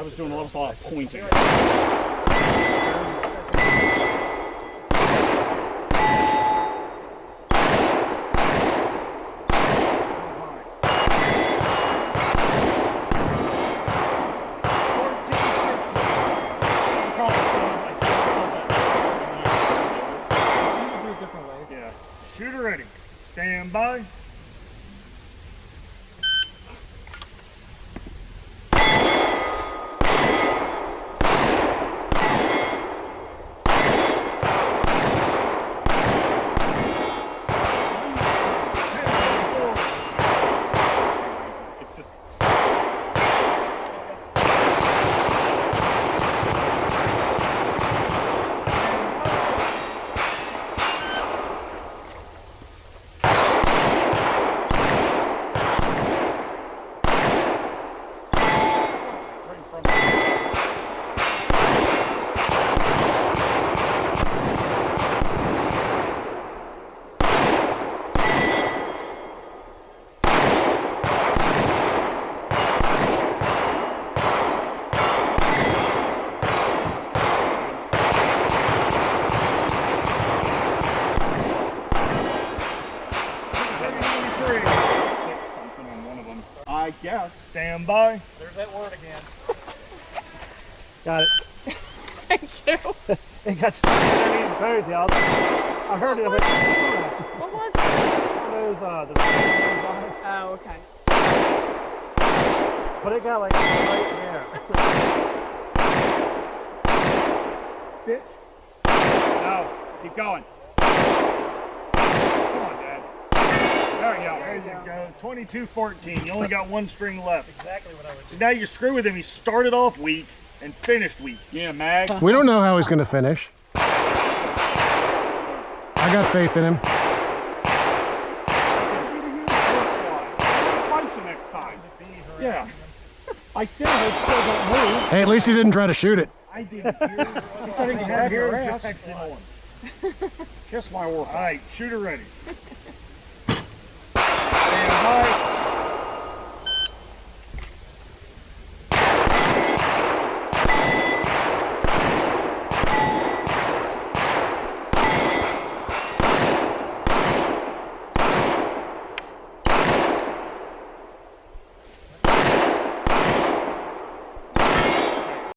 I was doing a lot of pointing. Yeah. Shooter ready. Stand by. I guess. Stand by. There's that word again. Got it. Thank you. It got stuck underneath both, y'all. I heard it. What was it? Those, the Oh, okay. but it got like right there. Bitch. No. Keep going. Come on, Dad. There you go. There you go. 22-14. You only got one string left. Exactly what I would do. So now you screw with him. He started off weak and finished weak. Yeah, Mag. We don't know how he's going to finish. I got faith in him. Punch you next time. Yeah. I said it still don't move. Hey, at least he didn't try to shoot it. I didn't hear. I didn't have your ass. Kiss my orphan. All right, shooter ready. Stand by.